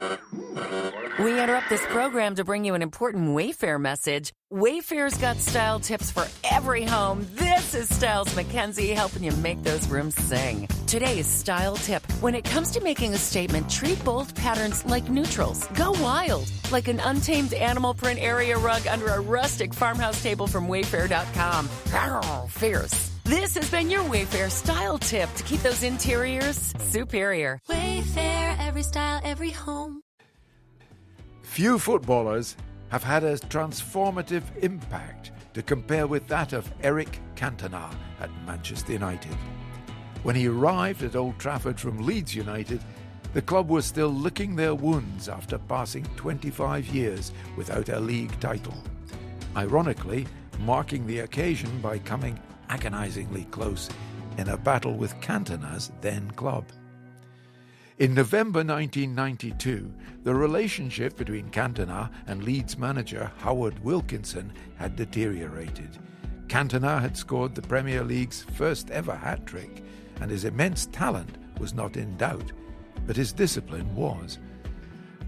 We interrupt this program to bring you an important Wayfair message. Wayfair's got style tips for every home. This is Styles Mackenzie helping you make those rooms sing. Today's style tip. When it comes to making a statement, treat bold patterns like neutrals. Go wild, like an untamed animal print area rug under a rustic farmhouse table from Wayfair.com. Fierce. This has been your Wayfair style tip to keep those interiors superior. Wayfair, every style, every home. Few footballers have had a transformative impact to compare with that of Eric Cantona at Manchester United. When he arrived at Old Trafford from Leeds United, the club was still licking their wounds after passing 25 years without a league title. Ironically, marking the occasion by coming agonisingly close in a battle with Cantona's then club. In November 1992, the relationship between Cantona and Leeds manager Howard Wilkinson had deteriorated. Cantona had scored the Premier League's first ever hat-trick, and his immense talent was not in doubt, but his discipline was.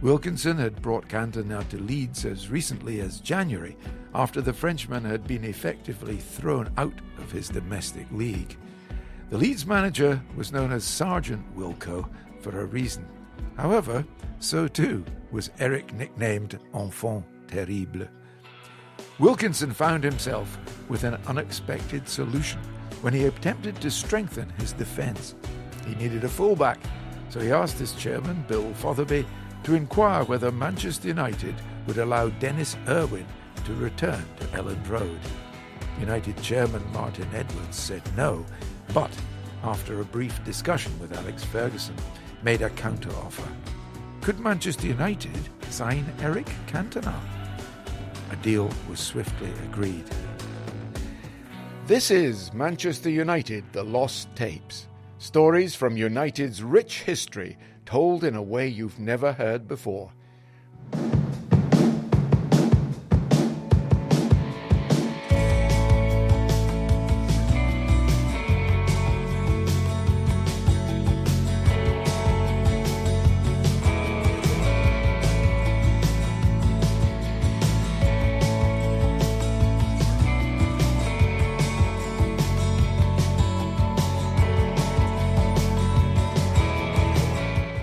Wilkinson had brought Cantona to Leeds as recently as January, after the Frenchman had been effectively thrown out of his domestic league. The Leeds manager was known as Sergeant Wilko for a reason. However, so too was Eric, nicknamed Enfant terrible. Wilkinson found himself with an unexpected solution when he attempted to strengthen his defence. He needed a fullback, so he asked his chairman, Bill Fotherby, to inquire whether Manchester United would allow Dennis Irwin to return to Elland Road. United chairman Martin Edwards said no, but after a brief discussion with Alex Ferguson, made a counter-offer. Could Manchester United sign Eric Cantona? A deal was swiftly agreed. This is Manchester United, the Lost Tapes. Stories from United's rich history, told in a way you've never heard before.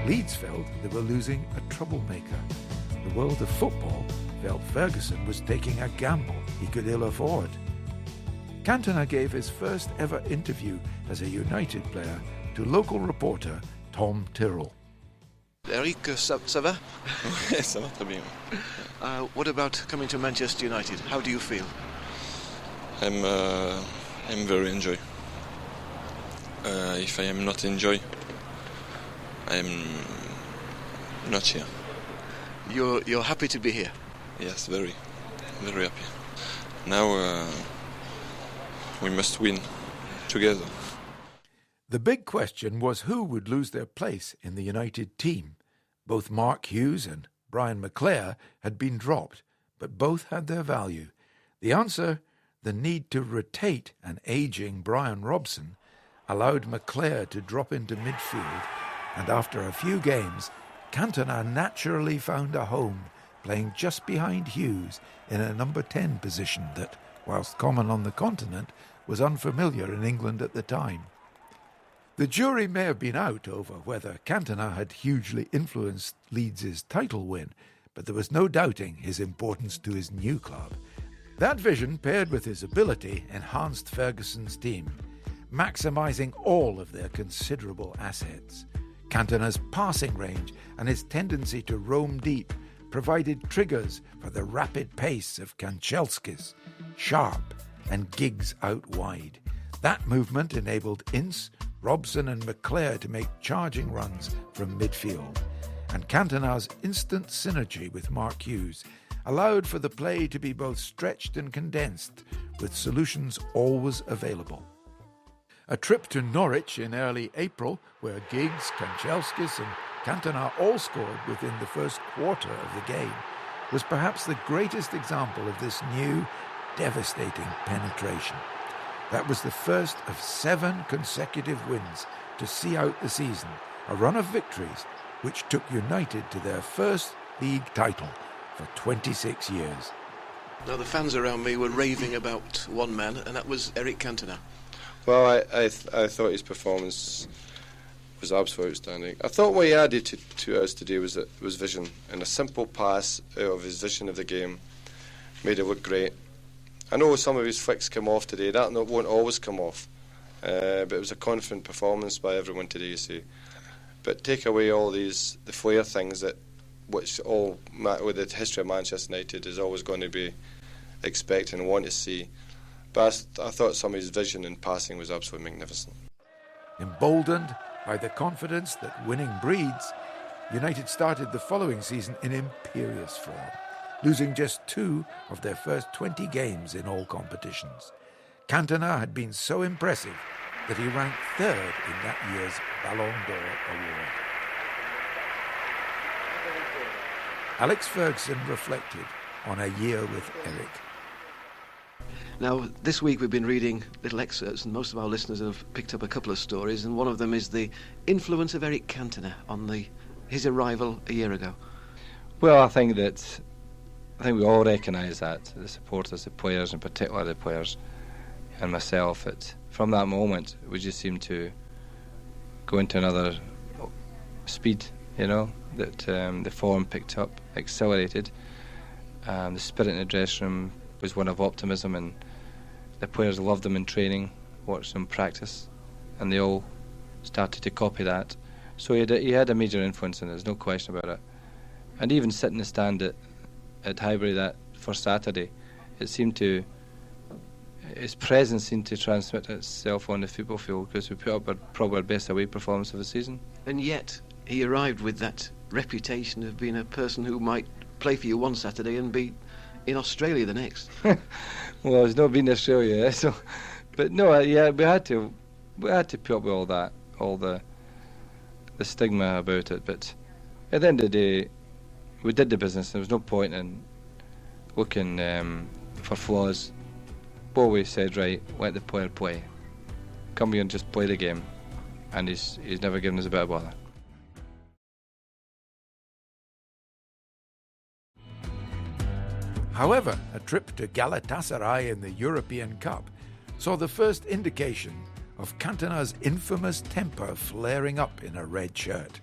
Leeds felt they were losing a troublemaker. The world of football felt Ferguson was taking a gamble he could ill afford. Cantona gave his first ever interview as a United player to local reporter Tom Tyrrell. Eric, ça va? Ça va très bien. What about coming to Manchester United? How do you feel? I'm very enjoy. If I am not enjoy, I'm not here. You're happy to be here? Yes, very, very happy. Now we must win together. The big question was who would lose their place in the United team. Both Mark Hughes and Brian McClair had been dropped, but both had their value. The answer, the need to rotate an ageing Brian Robson, allowed McClair to drop into midfield, and after a few games, Cantona naturally found a home, playing just behind Hughes in a number 10 position that, whilst common on the continent, was unfamiliar in England at the time. The jury may have been out over whether Cantona had hugely influenced Leeds' title win, but there was no doubting his importance to his new club. That vision, paired with his ability, enhanced Ferguson's team, maximising all of their considerable assets. Cantona's passing range and his tendency to roam deep provided triggers for the rapid pace of Kanchelskis, Sharp and Giggs out wide. That movement enabled Ince, Robson and McClair to make charging runs from midfield. And Cantona's instant synergy with Mark Hughes allowed for the play to be both stretched and condensed, with solutions always available. A trip to Norwich in early April, where Giggs, Kanchelskis and Cantona all scored within the first quarter of the game, was perhaps the greatest example of this new, devastating penetration. That was the first of 7 consecutive wins to see out the season, a run of victories which took United to their first league title for 26 years. Now, the fans around me were raving about one man, and that was Eric Cantona. Well, I thought his performance was absolutely outstanding. I thought what he added to us today was vision, and a simple pass out of his vision of the game made it look great. I know some of his flicks come off today. That won't always come off, but it was a confident performance by everyone today, you see. But take away all the flair things which all with the history of Manchester United is always going to be expected and want to see. But I thought some of his vision and passing was absolutely magnificent. Emboldened by the confidence that winning breeds, United started the following season in imperious form, losing just 2 of their first 20 games in all competitions. Cantona had been so impressive that he ranked 3rd in that year's Ballon d'Or award. Alex Ferguson reflected on a year with Eric. Now, this week we've been reading little excerpts, and most of our listeners have picked up a couple of stories, and one of them is the influence of Eric Cantona on his arrival a year ago. Well, I think we all recognise that, the supporters, the players, in particular the players, and myself, from that moment we just seemed to go into another speed, that the form picked up, accelerated. The spirit in the dressing room was one of optimism, and the players loved them in training, watched them practice, and they all started to copy that. So he had a major influence, and there's no question about it. And even sitting in the stand at Highbury that first Saturday, his presence seemed to transmit itself on the football field, because we put up probably our best away performance of the season. And yet he arrived with that reputation of being a person who might play for you one Saturday and be in Australia the next. Well, it's not been Australia, so. But no, yeah, we had to put up with all that, all the stigma about it. But at the end of the day, we did the business. There was no point in looking for flaws. But we said, right, let the player play. Come here and just play the game. And he's never given us a bit of bother. However, a trip to Galatasaray in the European Cup saw the first indication of Cantona's infamous temper flaring up in a red shirt.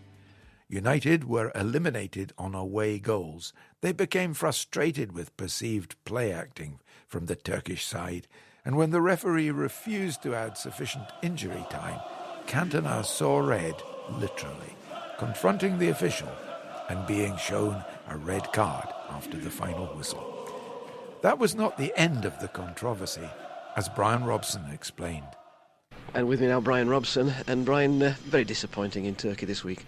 United were eliminated on away goals. They became frustrated with perceived play acting from the Turkish side, and when the referee refused to add sufficient injury time, Cantona saw red, literally, confronting the official and being shown a red card after the final whistle. That was not the end of the controversy, as Brian Robson explained. And with me now, Brian Robson. And Brian, very disappointing in Turkey this week.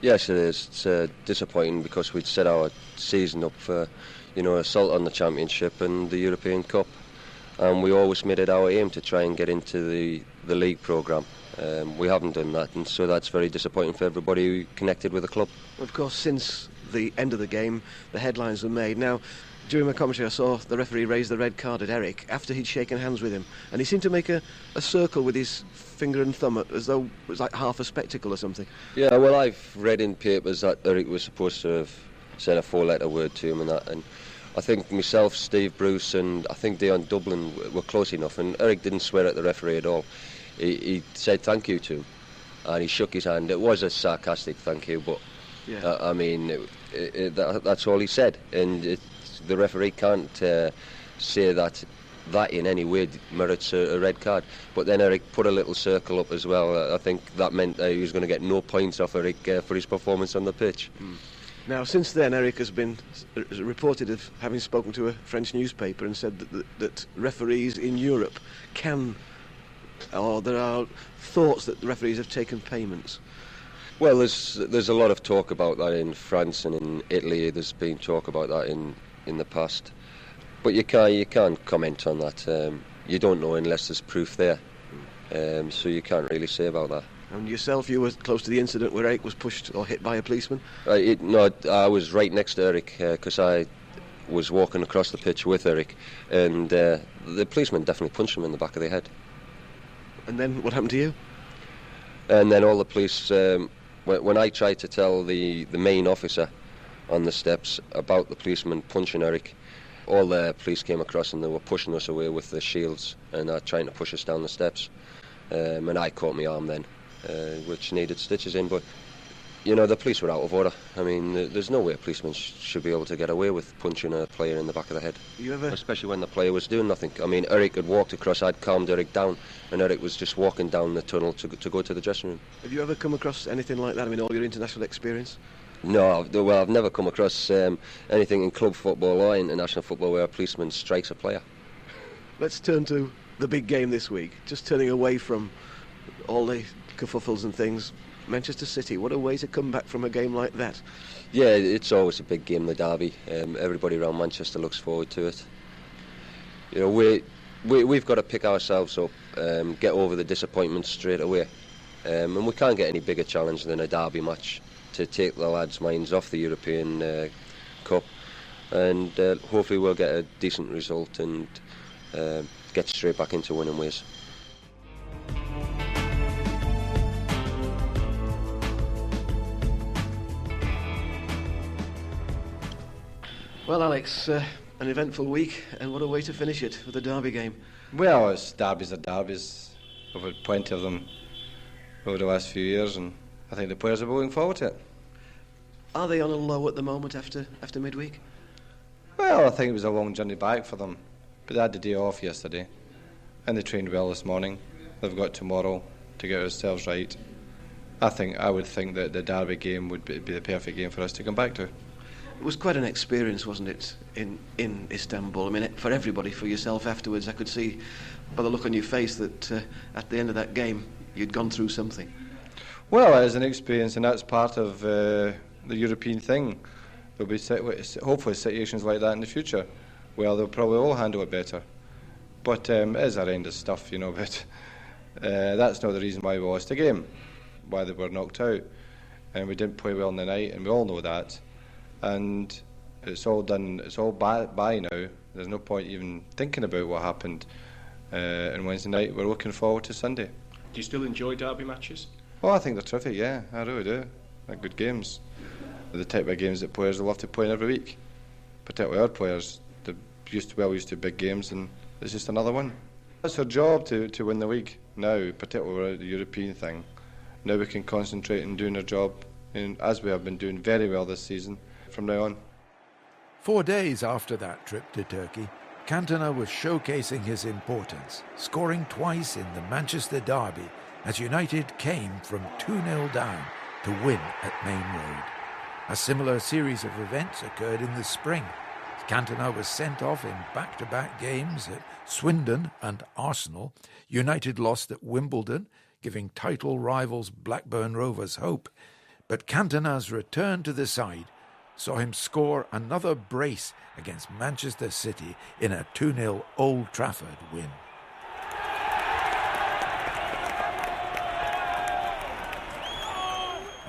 Yes, it is. It's disappointing because we'd set our season up for, assault on the Championship and the European Cup. And we always made it our aim to try and get into the league programme. We haven't done that, and so that's very disappointing for everybody who connected with the club. Of course, since the end of the game, the headlines were made. Now, during my commentary, I saw the referee raise the red card at Eric after he'd shaken hands with him, and he seemed to make a circle with his finger and thumb as though it was like half a spectacle or something. Yeah, well, I've read in papers that Eric was supposed to have said a 4-letter word to him and I think myself, Steve Bruce and I think Dion Dublin were close enough, and Eric didn't swear at the referee at all. He said thank you to him and he shook his hand. It was a sarcastic thank you, but yeah. That's all he said, and the referee can't say that in any way merits a red card. But then Eric put a little circle up as well. I think that meant that he was going to get no points off Eric for his performance on the pitch. Now, since then, Eric has been reported of having spoken to a French newspaper and said that referees in Europe there are thoughts that the referees have taken payments. Well, there's a lot of talk about that in France and in Italy. There's been talk about that in the past, but you can't comment on that. You don't know unless there's proof there, so you can't really say about that. And yourself, you were close to the incident where Eric was pushed or hit by a policeman? No, I was right next to Eric because I was walking across the pitch with Eric, and the policeman definitely punched him in the back of the head. And then what happened to you? And then all the police When I tried to tell the main officer on the steps about the policeman punching Eric, all the police came across and they were pushing us away with the shields and trying to push us down the steps. And I caught my arm then, which needed stitches in. But, you know, the police were out of order. I mean, there's no way a policeman should be able to get away with punching a player in the back of the head. Especially when the player was doing nothing. I mean, Eric had walked across, I'd calmed Eric down, and Eric was just walking down the tunnel to go to the dressing room. Have you ever come across anything like that? I mean, all your international experience? No, well, I've never come across anything in club football or international football where a policeman strikes a player. Let's turn to the big game this week. Just turning away from all the kerfuffles and things. Manchester City, what a way to come back from a game like that. Yeah, it's always a big game, the derby. Everybody around Manchester looks forward to it. You know, we've got to pick ourselves up, get over the disappointment straight away. And we can't get any bigger challenge than a derby match to take the lads' minds off the European Cup, and hopefully we'll get a decent result and get straight back into winning ways. Well, Alex, an eventful week, and what a way to finish it with a derby game. Well, derbies are derbies. We've had plenty of them over the last few years, and I think the players are looking forward to it. Are they on a low at the moment after midweek? Well, I think it was a long journey back for them, but they had the day off yesterday, and they trained well this morning. They've got tomorrow to get themselves right. I would think that the derby game would be the perfect game for us to come back to. It was quite an experience, wasn't it, in Istanbul? I mean, for everybody, for yourself afterwards, I could see by the look on your face that at the end of that game, you'd gone through something. Well, it is an experience, and that's part of the European thing. There'll be hopefully situations like that in the future, where they'll probably all handle it better. But it is horrendous stuff, you know. But that's not the reason why we lost the game, why they were knocked out, and we didn't play well in the night, and we all know that. And it's all done. It's all by now. There's no point even thinking about what happened on Wednesday night. We're looking forward to Sunday. Do you still enjoy derby matches? Oh, I think they're terrific, yeah, I really do. They're good games. They're the type of games that players love to play in every week. Particularly our players, they're used to big games, and it's just another one. It's our job to win the league now, particularly the European thing. Now we can concentrate on doing our job, as we have been doing very well this season, from now on. 4 days after that trip to Turkey, Cantona was showcasing his importance, scoring twice in the Manchester derby as United came from 2-0 down to win at Main Road. A similar series of events occurred in the spring. Cantona was sent off in back-to-back games at Swindon and Arsenal. United lost at Wimbledon, giving title rivals Blackburn Rovers hope. But Cantona's return to the side saw him score another brace against Manchester City in a 2-0 Old Trafford win.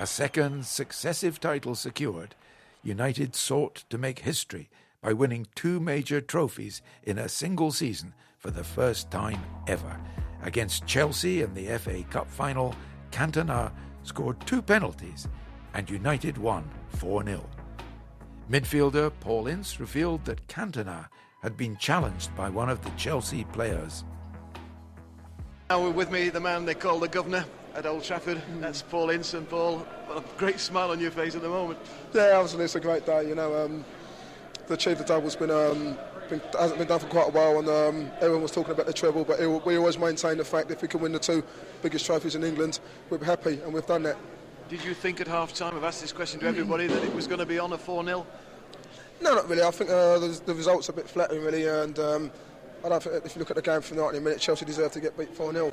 A second successive title secured, United sought to make history by winning 2 major trophies in a single season for the first time ever. Against Chelsea in the FA Cup final, Cantona scored 2 penalties and United won 4-0. Midfielder Paul Ince revealed that Cantona had been challenged by one of the Chelsea players. Now we're with me, the man they call the governor at Old Trafford. That's Paul Ince. And Paul, a great smile on your face at the moment. Yeah, absolutely, it's a great day. You know, the achieve the double's hasn't been done for quite a while, and everyone was talking about the treble, but we always maintain the fact that if we can win the 2 biggest trophies in England, we'll be happy, and we've done that. Did you think at half-time, I've asked this question to everybody, that it was going to be on a 4-0? No, not really. I think the results are a bit flattering, really, and I don't think if you look at the game for 90 minutes, Chelsea deserved to get beat 4-0.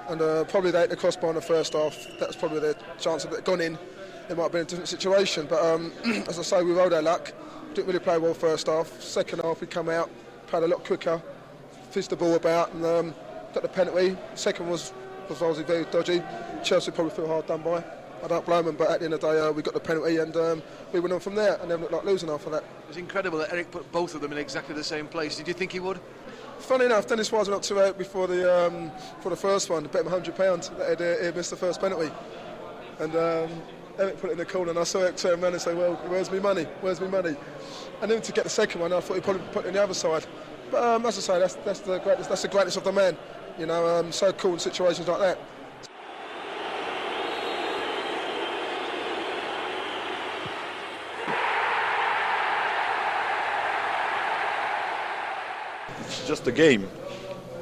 And probably they hit the crossbar in the first half. That was probably their chance of it gone in. It might have been a different situation, but as I say, we rolled our luck. Didn't really play well first half. Second half, we come out, played a lot quicker, fizzed the ball about, and got the penalty. Second was obviously very dodgy. Chelsea probably feel hard done by. I don't blame them, but at the end of the day, we got the penalty, and we went on from there, and then looked like losing after that. It was incredible that Eric put both of them in exactly the same place. Did you think he would? Funny enough, Dennis Wise went up 2-8 before the first one. Bet him £100 that he'd missed the first penalty, and Eric put it in the corner, and I saw Eric turn around and say, well, where's my money? Where's my money? And then to get the second one, I thought he'd probably put it on the other side. But as I say, that's the greatness of the man. You know, so cool in situations like that. It's just a game.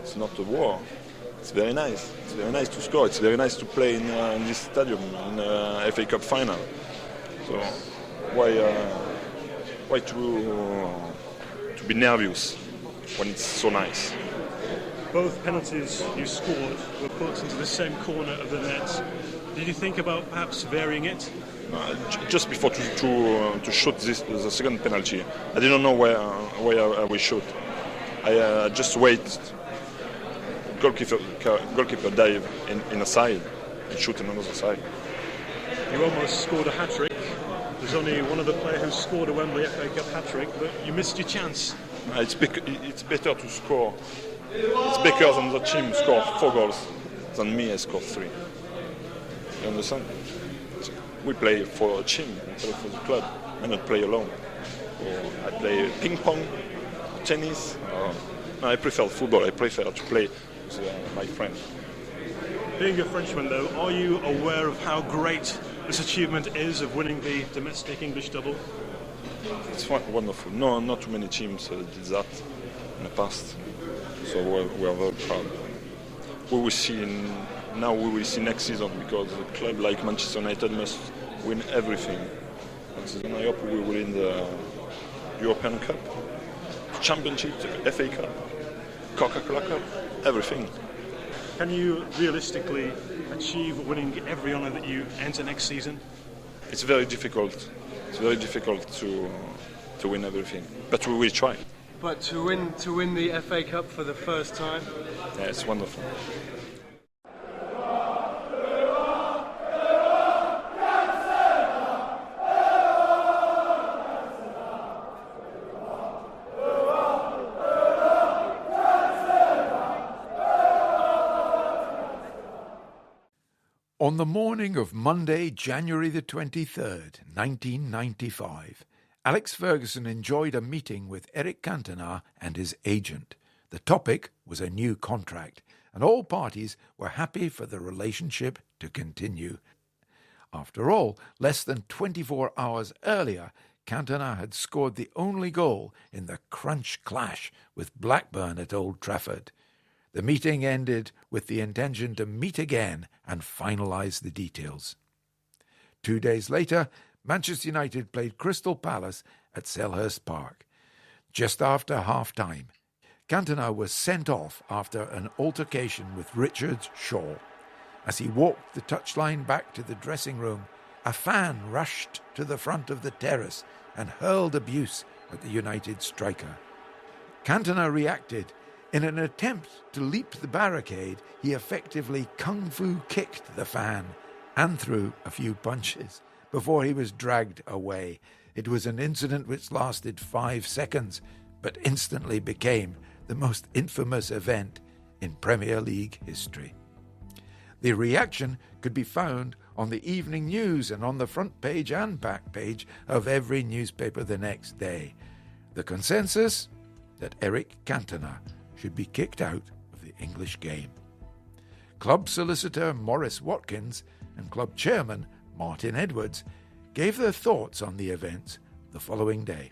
It's not a war. It's very nice. It's very nice to score. It's very nice to play in this stadium in FA Cup final. So why to be nervous when it's so nice? Both penalties you scored were put into the same corner of the net. Did you think about perhaps varying it? Just before to shoot the second penalty, I didn't know where I will shoot. I just wait. Goalkeeper dive in a side and shoot in another side. You almost scored a hat-trick. There's only one other player who's scored a Wembley FA Cup hat-trick, but you missed your chance. It's better to score. It's better than the team score 4 goals than me. I score 3. You understand? We play for a team. We play for the club. I don't play alone. Or I play ping pong, tennis. I prefer football. I prefer to play with my friends. Being a Frenchman, though, are you aware of how great this achievement is of winning the domestic English double? It's wonderful. No, not too many teams did that in the past. So we are very proud. We will see next season, because a club like Manchester United must win everything. Next season, I hope we will win the European Cup, Championship, FA Cup, Coca-Cola Cup, everything. Can you realistically achieve winning every honour that you enter next season? It's very difficult. It's very difficult to win everything, but we will try. But to win the FA Cup for the first time? Yeah, it's wonderful. On the morning of Monday, January the 23rd, 1995, Alex Ferguson enjoyed a meeting with Eric Cantona and his agent. The topic was a new contract, and all parties were happy for the relationship to continue. After all, less than 24 hours earlier, Cantona had scored the only goal in the crunch clash with Blackburn at Old Trafford. The meeting ended with the intention to meet again and finalise the details. 2 days later, Manchester United played Crystal Palace at Selhurst Park. Just after half-time, Cantona was sent off after an altercation with Richard Shaw. As he walked the touchline back to the dressing room, a fan rushed to the front of the terrace and hurled abuse at the United striker. Cantona reacted. In an attempt to leap the barricade, he effectively kung-fu kicked the fan and threw a few punches before he was dragged away. It was an incident which lasted 5 seconds, but instantly became the most infamous event in Premier League history. The reaction could be found on the evening news and on the front page and back page of every newspaper the next day. The consensus? That Eric Cantona should be kicked out of the English game. Club solicitor Maurice Watkins and club chairman Martin Edwards gave their thoughts on the events the following day.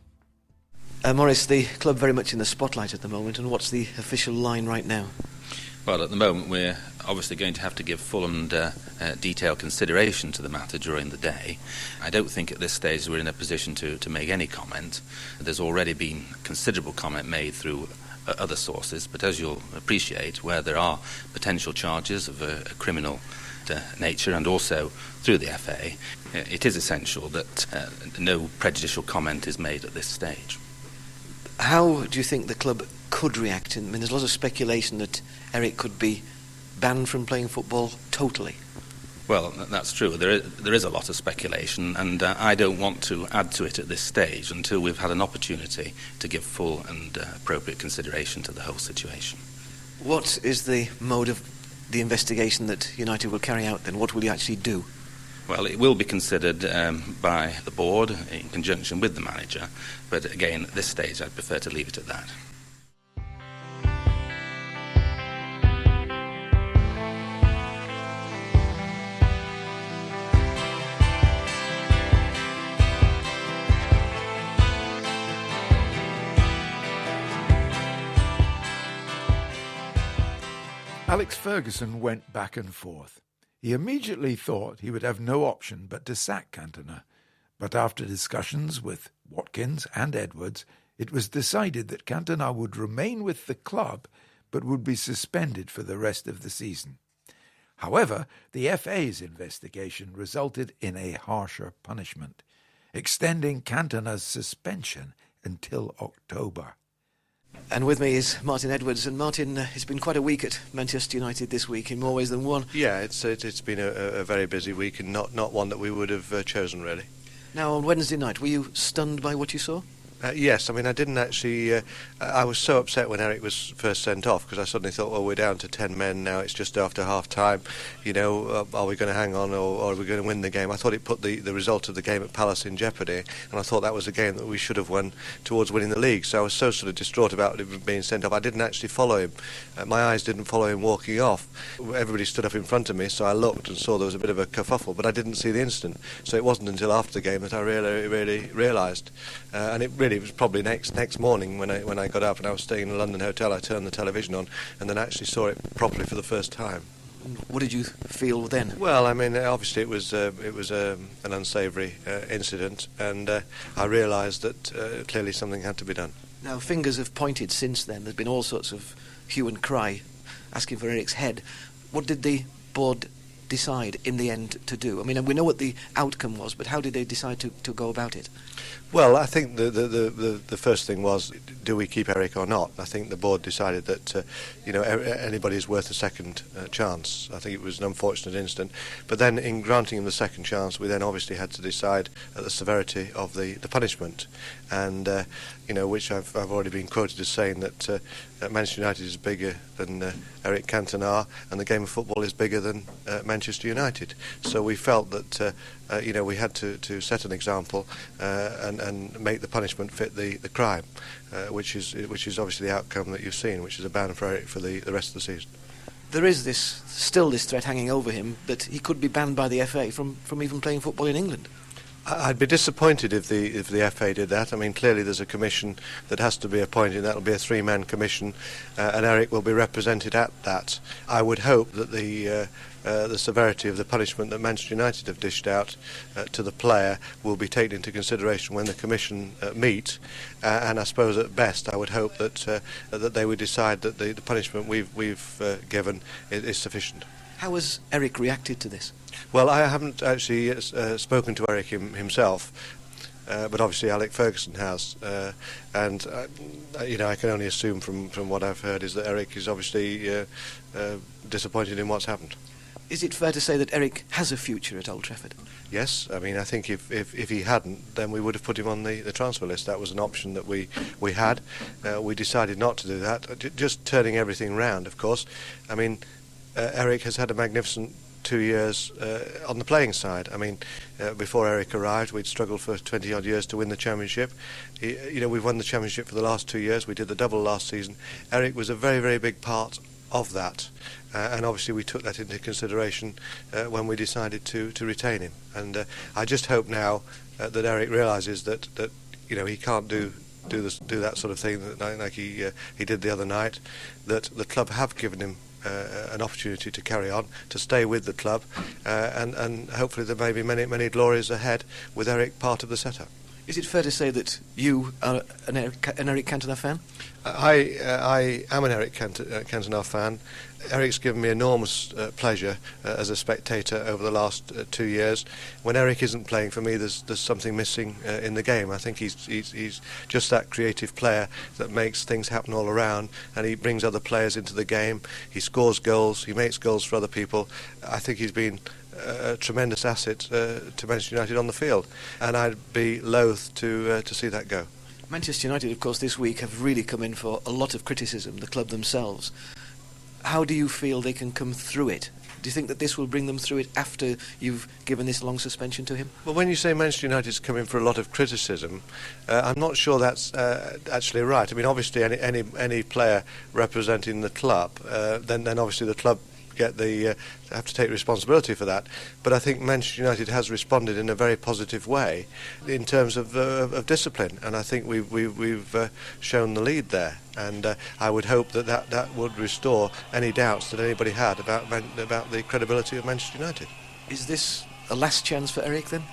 Maurice, the club very much in the spotlight at the moment, and what's the official line right now? Well, at the moment we're obviously going to have to give full and detailed consideration to the matter during the day. I don't think at this stage we're in a position to make any comment. There's already been considerable comment made through other sources, but as you'll appreciate, where there are potential charges of a criminal nature and also through the FA, it is essential that no prejudicial comment is made at this stage. How do you think the club could react? I mean, there's a lot of speculation that Eric could be banned from playing football totally. Well, that's true. There is a lot of speculation, and I don't want to add to it at this stage until we've had an opportunity to give full and appropriate consideration to the whole situation. What is the mode of the investigation that United will carry out then? What will you actually do? Well, it will be considered by the board in conjunction with the manager, but again, at this stage, I'd prefer to leave it at that. Alex Ferguson went back and forth. He immediately thought he would have no option but to sack Cantona, but after discussions with Watkins and Edwards, it was decided that Cantona would remain with the club but would be suspended for the rest of the season. However, the FA's investigation resulted in a harsher punishment, extending Cantona's suspension until October. And with me is Martin Edwards. And Martin, it's been quite a week at Manchester United this week in more ways than one. Yeah, it's been a very busy week and not one that we would have chosen, really. Now, on Wednesday night, were you stunned by what you saw? Yes, I mean, I didn't actually... I was so upset when Eric was first sent off, because I suddenly thought, well, we're down to 10 men now, it's just after half-time, you know, are we going to hang on or are we going to win the game? I thought it put the result of the game at Palace in jeopardy, and I thought that was a game that we should have won towards winning the league, so I was so sort of distraught about it being sent off. I didn't actually follow him. My eyes didn't follow him walking off. Everybody stood up in front of me, so I looked and saw there was a bit of a kerfuffle, but I didn't see the incident, so it wasn't until after the game that I really realised. And it was probably next morning when I got up and I was staying in a London hotel, I turned the television on and then actually saw it properly for the first time. What did you feel then? Well, I mean, obviously it was an unsavoury incident, and I realised that clearly something had to be done. Now, fingers have pointed since then. There's been all sorts of hue and cry asking for Eric's head. What did the board decide in the end to do? I mean, we know what the outcome was, but how did they decide to go about it? Well, I think the first thing was, do we keep Eric or not? I think the board decided that anybody is worth a second chance. I think it was an unfortunate incident, but then in granting him the second chance, we then obviously had to decide the severity of the punishment, and which I've already been quoted as saying that Manchester United is bigger than Eric Cantona, and the game of football is bigger than Manchester United. So we felt that we had to set an example and make the punishment fit the crime, which is obviously the outcome that you've seen, which is a ban for Eric for the rest of the season. There is still this threat hanging over him that he could be banned by the FA from even playing football in England. I'd be disappointed if the FA did that. I mean, clearly there's a commission that has to be appointed. That'll be a 3-man commission, and Eric will be represented at that. I would hope that the severity of the punishment that Manchester United have dished out to the player will be taken into consideration when the commission meet. And I suppose at best, I would hope that they would decide that the punishment we've given is sufficient. How has Eric reacted to this? Well, I haven't actually spoken to Eric himself, but obviously Alec Ferguson has, and I can only assume from what I've heard is that Eric is obviously disappointed in what's happened. Is it fair to say that Eric has a future at Old Trafford? Yes, I mean, I think if he hadn't, then we would have put him on the transfer list. That was an option that we had. We decided not to do that, just turning everything round, of course. I mean, Eric has had a magnificent 2 years on the playing side. I mean, before Eric arrived, we'd struggled for 20-odd years to win the championship. We've won the championship for the last 2 years. We did the double last season. Eric was a very, very big part of that, and obviously we took that into consideration when we decided to retain him. And I just hope now that Eric realises that he can't do that sort of thing like he did the other night. That the club have given him an opportunity to carry on, to stay with the club, and hopefully there may be many glories ahead with Eric part of the setup. Is it fair to say that you are an Eric Cantona fan? I am an Eric Cantona fan. Eric's given me enormous pleasure as a spectator over the last 2 years. When Eric isn't playing for me, there's something missing in the game. I think he's just that creative player that makes things happen all around, and he brings other players into the game. He scores goals, he makes goals for other people. I think he's been a tremendous asset to Manchester United on the field, and I'd be loath to see that go. Manchester United, of course, this week have really come in for a lot of criticism, the club themselves. How do you feel they can come through it? Do you think that this will bring them through it after you've given this long suspension to him? Well, when you say Manchester United's come in for a lot of criticism, I'm not sure that's actually right. I mean, obviously, any player representing the club, then obviously the club have to take responsibility for that. But I think Manchester United has responded in a very positive way in terms of discipline, and I think we've shown the lead there. And I would hope that would restore any doubts that anybody had about the credibility of Manchester United. Is this a last chance for Eric then?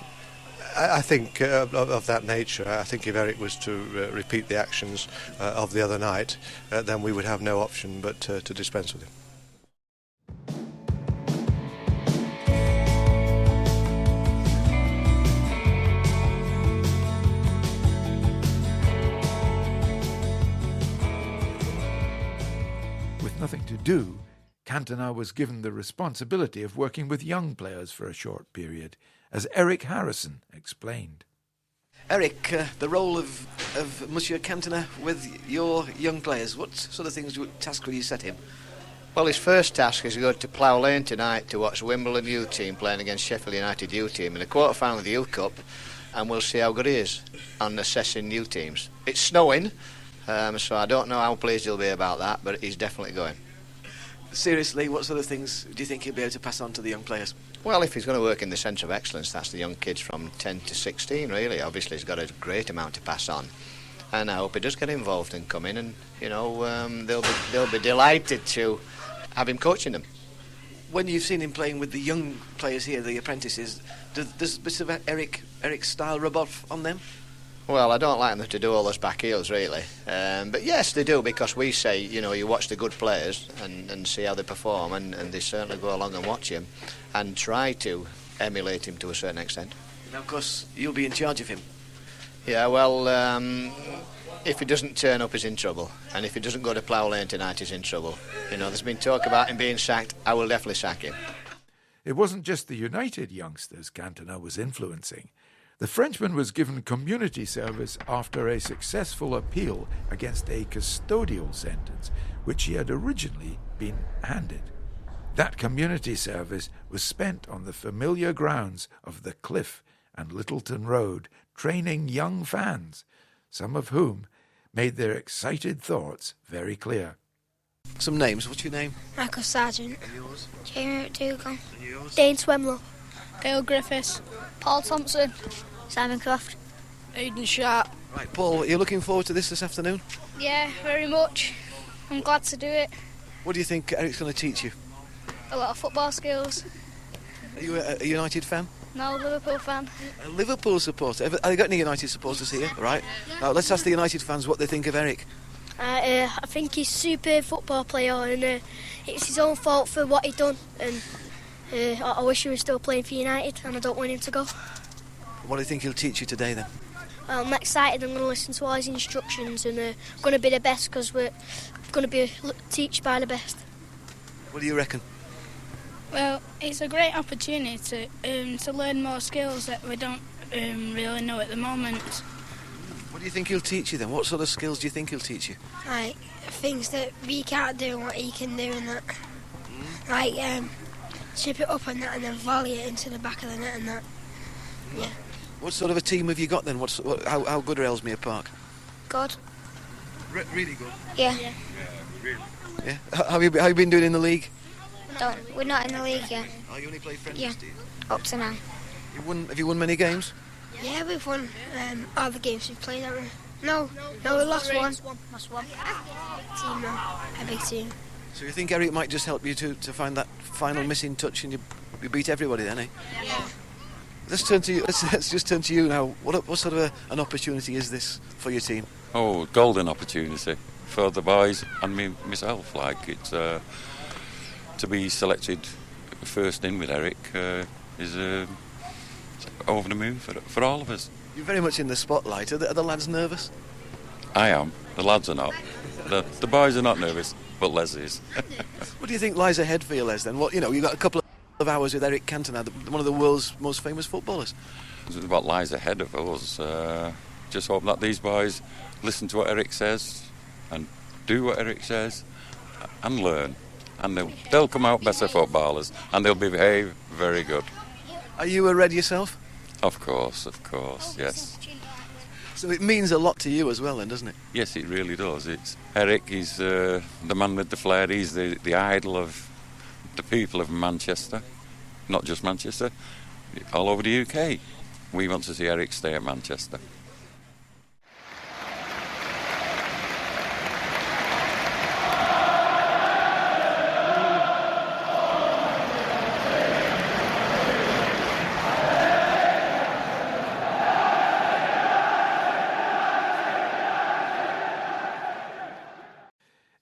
I think of that nature. I think if Eric was to repeat the actions of the other night, then we would have no option but to dispense with him. With nothing to do, Cantona was given the responsibility of working with young players for a short period, as Eric Harrison explained. Eric, the role of Monsieur Cantona with your young players, what sort of task will you set him? Well, his first task is to go to Plough Lane tonight to watch Wimbledon U team playing against Sheffield United U team in the quarter-final of the U Cup, and we'll see how good he is on assessing new teams. It's snowing, so I don't know how pleased he'll be about that, but he's definitely going. Seriously, what sort of things do you think he'll be able to pass on to the young players? Well, if he's going to work in the centre of excellence, that's the young kids from 10 to 16, really. Obviously, he's got a great amount to pass on. And I hope he does get involved and come in, and, you know, they'll be delighted to have him coaching them. When you've seen him playing with the young players here, the apprentices, does bits of Eric's style rub off on them? Well, I don't like them to do all those back heels, really. But yes, they do, because we say, you know, you watch the good players and see how they perform, and they certainly go along and watch him and try to emulate him to a certain extent. Now, of course, you'll be in charge of him. Yeah, well, if he doesn't turn up, he's in trouble. And if he doesn't go to Plough Lane tonight, he's in trouble. You know, there's been talk about him being sacked. I will definitely sack him. It wasn't just the United youngsters Cantona was influencing. The Frenchman was given community service after a successful appeal against a custodial sentence, which he had originally been handed. That community service was spent on the familiar grounds of the Cliff and Littleton Road, training young fans, some of whom made their excited thoughts very clear. Some names. What's your name? Michael Sergeant. And yours? Jamie McDougall. And yours? Dane Swemlow. Dale Griffiths. Paul Thompson. Simon Croft. Aidan Sharp. Right, Paul, are you looking forward to this afternoon? Yeah, very much. I'm glad to do it. What do you think Eric's going to teach you? A lot of football skills. Are you a United fan? No, Liverpool fan. A Liverpool supporter. Have you got any United supporters here? Right. Now, let's ask the United fans what they think of Eric. I think he's a superb football player, and it's his own fault for what he done. And I wish he was still playing for United, and I don't want him to go. What do you think he'll teach you today, then? Well, I'm excited. I'm going to listen to all his instructions, and going to be the best, because we're going to be taught by the best. What do you reckon? Well, it's a great opportunity to learn more skills that we don't really know at the moment. What do you think he'll teach you then? What sort of skills do you think he'll teach you? Like things that we can't do and what he can do, and that. Like chip it up and that, and then volley it into the back of the net and that. Yeah. What sort of a team have you got then? How good are Ellesmere Park? Good. Really good? Yeah. Really? Yeah. How have you been doing in the league? We're not in the league yet. Oh, you only play friendlies, Yeah. do you? Up to now. Have you won many games? Yeah, we've won all the games we've played, haven't we? No, we lost one. Lost one. Big team now. A big team. So you think Eric might just help you to find that final missing touch, and you beat everybody then, eh? Yeah. Let's turn to you. Let's just turn to you now. What sort of an opportunity is this for your team? Oh, golden opportunity for the boys and myself. Like it's to be selected first in with Eric is over the moon for all of us. You're very much in the spotlight. Are the lads nervous? I am. The lads are not. The boys are not nervous, but Les is. What do you think lies ahead for you, Les? Then you've got a couple of hours with Eric Cantona, one of the world's most famous footballers. What lies ahead of us? Just hope that these boys listen to what Eric says and do what Eric says and learn. and they'll come out better footballers, and they'll behave very good. Are you a Red yourself? Of course, yes. So it means a lot to you as well then, doesn't it? Yes, it really does. Eric, he's the man with the flair. He's the idol of the people of Manchester. Not just Manchester, all over the UK. We want to see Eric stay at Manchester.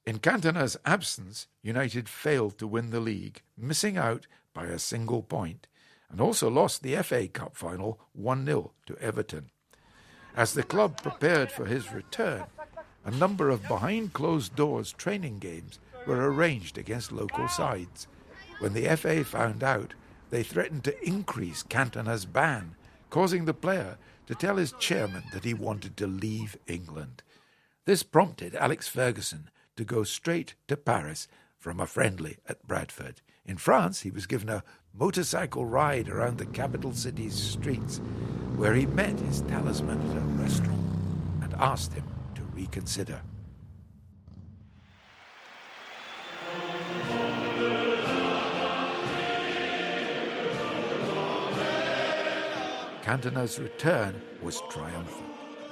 In Cantona's absence, United failed to win the league, missing out by a single point, and also lost the FA Cup final 1-0 to Everton. As the club prepared for his return, a number of behind-closed-doors training games were arranged against local sides. When the FA found out, they threatened to increase Cantona's ban, causing the player to tell his chairman that he wanted to leave England. This prompted Alex Ferguson to go straight to Paris from a friendly at Bradford. In France, he was given a motorcycle ride around the capital city's streets, where he met his talisman at a restaurant and asked him to reconsider. Cantona's return was triumphant.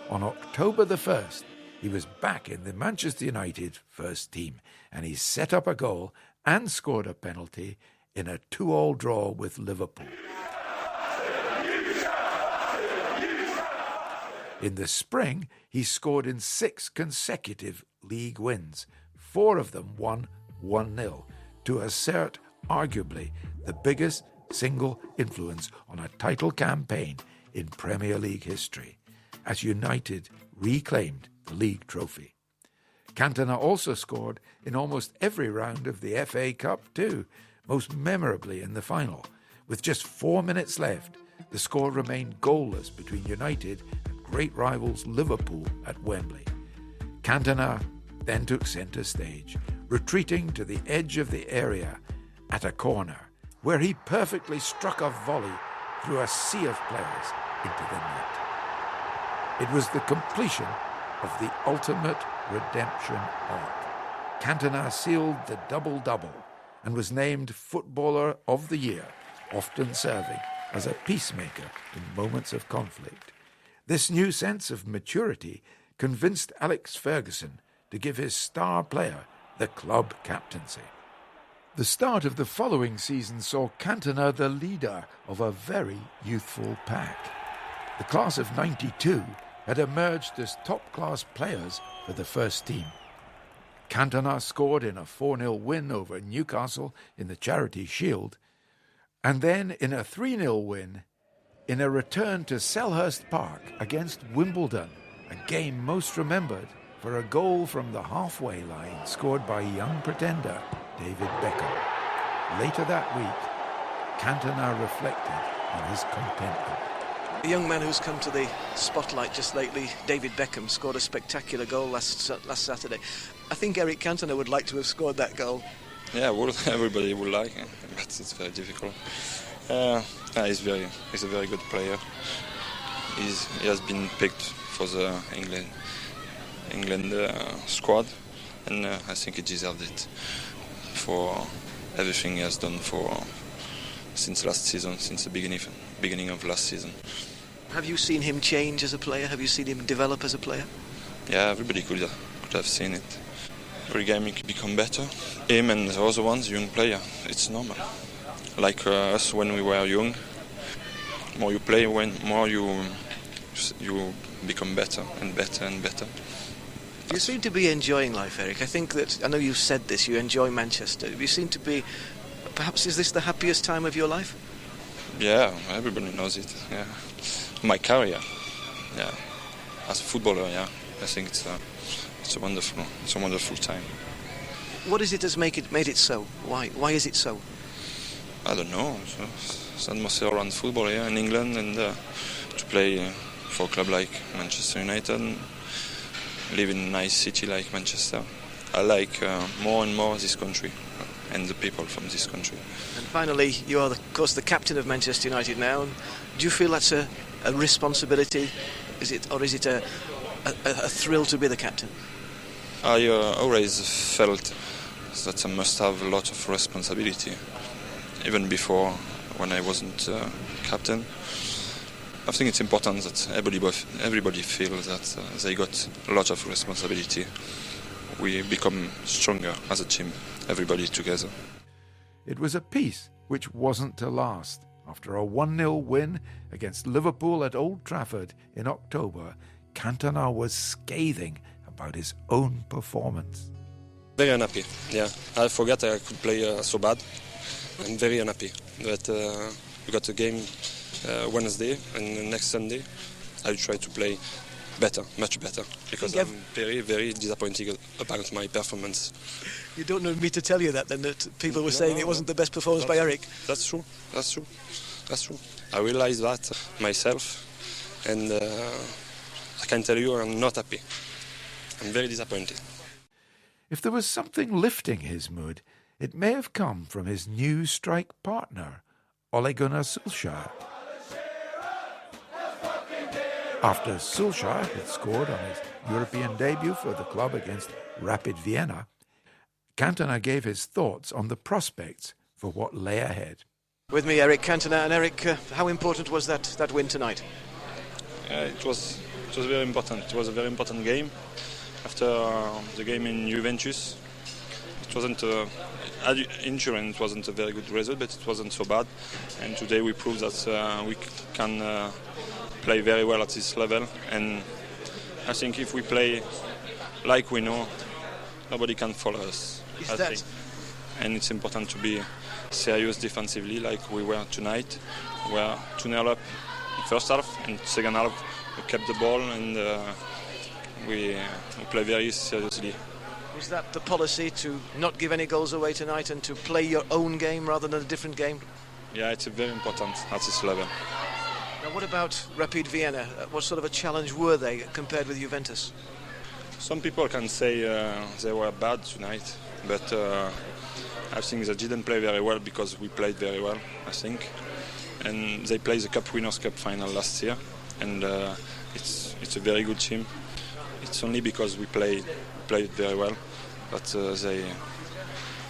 On October the 1st, he was back in the Manchester United first team, and he set up a goal and scored a penalty in a 2-2 draw with Liverpool. In the spring, he scored in 6 consecutive league wins, 4 of them won 1-0, to assert arguably the biggest single influence on a title campaign in Premier League history, as United reclaimed the league trophy. Cantona also scored in almost every round of the FA Cup too, most memorably in the final. With just 4 minutes left, the score remained goalless between United and great rivals Liverpool at Wembley. Cantona then took centre stage, retreating to the edge of the area at a corner, where he perfectly struck a volley through a sea of players into the net. It was the completion of the ultimate redemption arc. Cantona sealed the double-double and was named Footballer of the Year, often serving as a peacemaker in moments of conflict. This new sense of maturity convinced Alex Ferguson to give his star player the club captaincy. The start of the following season saw Cantona the leader of a very youthful pack. The class of '92 had emerged as top-class players for the first team. Cantona scored in a 4-0 win over Newcastle in the Charity Shield, and then in a 3-0 win in a return to Selhurst Park against Wimbledon, a game most remembered for a goal from the halfway line scored by young pretender David Beckham. Later that week, Cantona reflected on his contentment. A young man who's come to the spotlight just lately, David Beckham, scored a spectacular goal last Saturday. I think Eric Cantona would like to have scored that goal. Yeah, well, everybody would like it, but it's very difficult. He's a very good player. He has been picked for the England squad, and I think he deserved it for everything he has done since last season, since the beginning of last season. Have you seen him change as a player? Have you seen him develop as a player? Yeah, everybody could have seen it. Every game he could become better. Him and the other ones, young player, it's normal. Like us when we were young, more you play, more you become better and better and better. You seem to be enjoying life, Eric. I know you've said this, you enjoy Manchester. You seem to be, perhaps is this the happiest time of your life? Yeah, everybody knows it, yeah. My career, yeah. As a footballer, yeah. I think it's a wonderful time. What is it that's made it so? Why is it so? I don't know. It's atmosphere around football, yeah, in England, and to play for a club like Manchester United, and live in a nice city like Manchester. I like more and more this country. and the people from this country. And finally, you are, of course, the captain of Manchester United now. Do you feel that's a responsibility? Is it a thrill to be the captain? I always felt that I must have a lot of responsibility, even before when I wasn't captain. I think it's important that everybody feels that they got a lot of responsibility. We become stronger as a team, everybody together. It was a peace which wasn't to last. After a 1-0 win against Liverpool at Old Trafford in October, Cantona was scathing about his own performance. Very unhappy, yeah. I forgot I could play so bad. I'm very unhappy. But we got a game Wednesday, and the next Sunday I'll try to play better, much better, because I'm very, very disappointed about my performance. You don't need me to tell you that, then, that people were saying it wasn't the best performance by Eric. That's true. I realize that myself, and I can tell you I'm not happy. I'm very disappointed. If there was something lifting his mood, it may have come from his new strike partner, Ole Gunnar Solskjaer. After Solskjaer had scored on his European debut for the club against Rapid Vienna, Cantona gave his thoughts on the prospects for what lay ahead. With me, Eric Cantona. And Eric, how important was that win tonight? It was very important. It was a very important game. After the game in Juventus, it wasn't insurance. It wasn't a very good result, but it wasn't so bad. And today we proved that we can play very well at this level. And I think if we play like we know, nobody can follow us. And it's important to be serious defensively, like we were tonight. We were 2-0 up in first half, and second half we kept the ball and we play very seriously. Was that the policy, to not give any goals away tonight and to play your own game rather than a different game? Yeah, it's very important at this level. Now, what about Rapid Vienna? What sort of a challenge were they compared with Juventus? Some people can say they were bad tonight, but I think they didn't play very well because we played very well, I think. And they played the Cup Winners' Cup final last year, and it's a very good team. It's only because we played very well that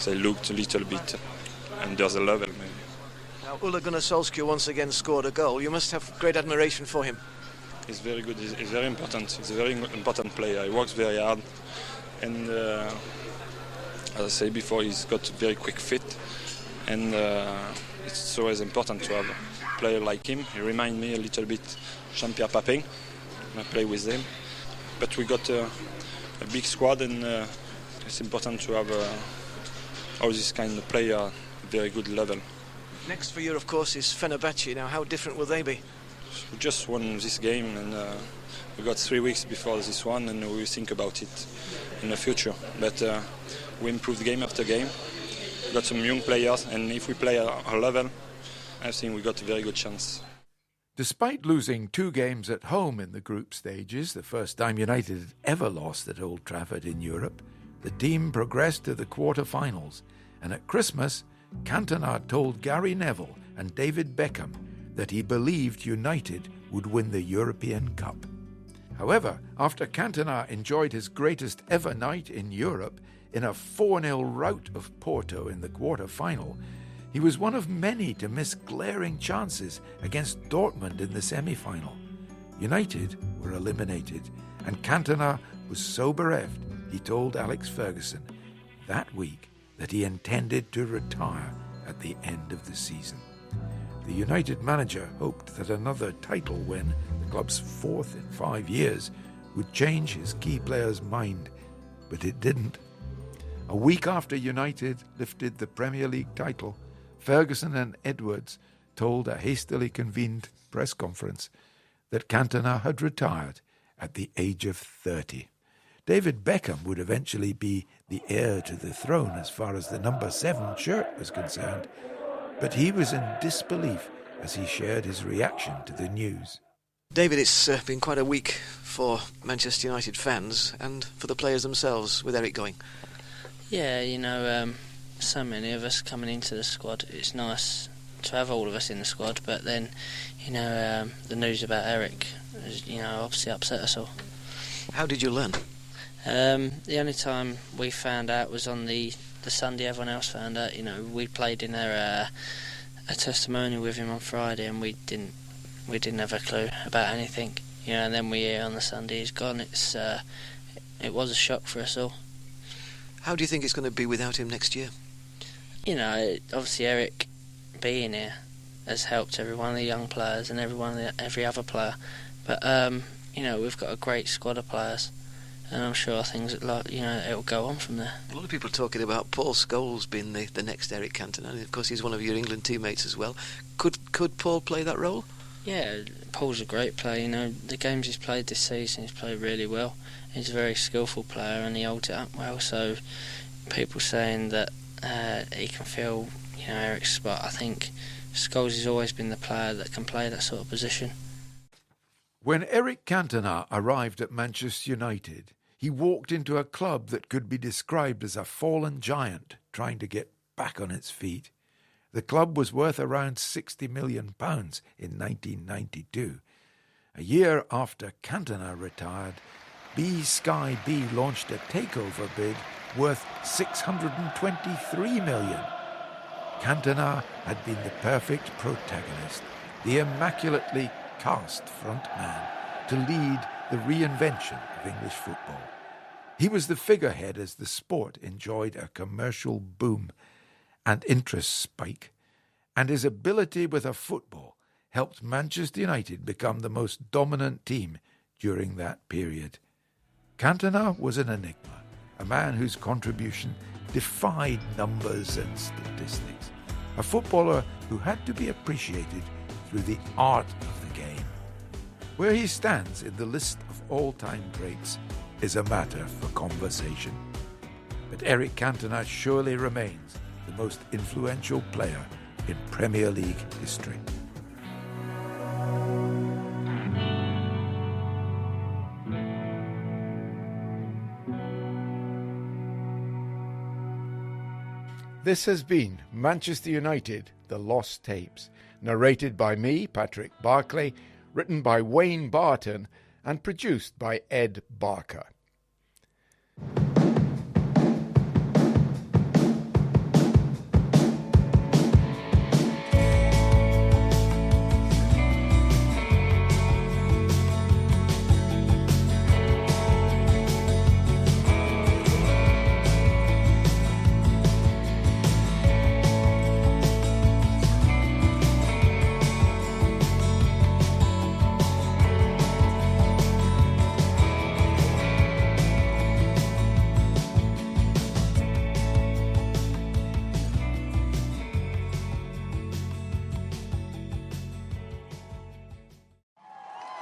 they looked a little bit under the level, maybe. Now, Ole Gunnar Solskjaer once again scored a goal. You must have great admiration for him. He's very good. He's very important. He's a very important player. He works very hard, and as I said before, he's got a very quick feet, and it's always important to have a player like him. He reminds me a little bit Jean-Pierre Papin. I play with him, but we got a big squad, and it's important to have all this kind of player at a very good level. Next for you, of course, is Fenerbahce. Now, how different will they be? We just won this game, and we got 3 weeks before this one, and we will think about it in the future. But we improved game after game. We got some young players, and if we play at our level, I think we got a very good chance. Despite losing 2 games at home in the group stages, the first time United had ever lost at Old Trafford in Europe, the team progressed to the quarter-finals, and at Christmas, Cantona told Gary Neville and David Beckham that he believed United would win the European Cup. However, after Cantona enjoyed his greatest ever night in Europe in a 4-0 rout of Porto in the quarter-final, he was one of many to miss glaring chances against Dortmund in the semi-final. United were eliminated, and Cantona was so bereft, he told Alex Ferguson that week that he intended to retire at the end of the season. The United manager hoped that another title win, the club's 4th in 5 years, would change his key player's mind, but it didn't. A week after United lifted the Premier League title, Ferguson and Edwards told a hastily convened press conference that Cantona had retired at the age of 30. David Beckham would eventually be the heir to the throne as far as the number 7 shirt was concerned, but he was in disbelief as he shared his reaction to the news. David, it's been quite a week for Manchester United fans and for the players themselves with Eric going. Yeah, so many of us coming into the squad. It's nice to have all of us in the squad, but then, the news about Eric, obviously upset us all. How did you learn? The only time we found out was on the Sunday everyone else found out. We played in a testimonial with him on Friday, and we didn't have a clue about anything. And then we hear on the Sunday he's gone. It was a shock for us all. How do you think it's going to be without him next year? Obviously Eric being here has helped every one of the young players and every other player. But we've got a great squad of players, and I'm sure things it'll go on from there. A lot of people talking about Paul Scholes being the next Eric Cantona, and of course he's one of your England teammates as well. Could Paul play that role? Yeah, Paul's a great player. The games he's played this season, he's played really well. He's a very skillful player, and he holds it up well. So people saying that he can fill Eric's spot, I think Scholes has always been the player that can play that sort of position. When Eric Cantona arrived at Manchester United, he walked into a club that could be described as a fallen giant trying to get back on its feet. The club was worth around £60 million in 1992. A year after Cantona retired, Sky B launched a takeover bid worth $623 million. Cantona had been the perfect protagonist, the immaculately cast frontman to lead the reinvention of English football. He was the figurehead as the sport enjoyed a commercial boom and interest spike, and his ability with a football helped Manchester United become the most dominant team during that period. Cantona was an enigma, a man whose contribution defied numbers and statistics, a footballer who had to be appreciated through the art of the game. Where he stands in the list of all-time greats is a matter for conversation. But Eric Cantona surely remains the most influential player in Premier League history. This has been Manchester United, The Lost Tapes, narrated by me, Patrick Barclay, written by Wayne Barton, and produced by Ed Barker.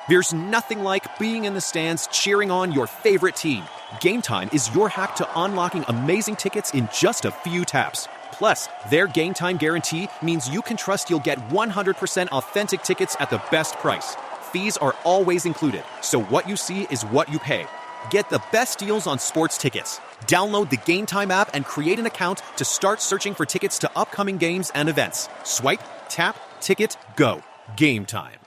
There's nothing like being in the stands cheering on your favorite team. Game Time is your hack to unlocking amazing tickets in just a few taps. Plus, their Game Time guarantee means you can trust you'll get 100% authentic tickets at the best price. Fees are always included, so what you see is what you pay. Get the best deals on sports tickets. Download the Game Time app and create an account to start searching for tickets to upcoming games and events. Swipe, tap, ticket, go. Game Time.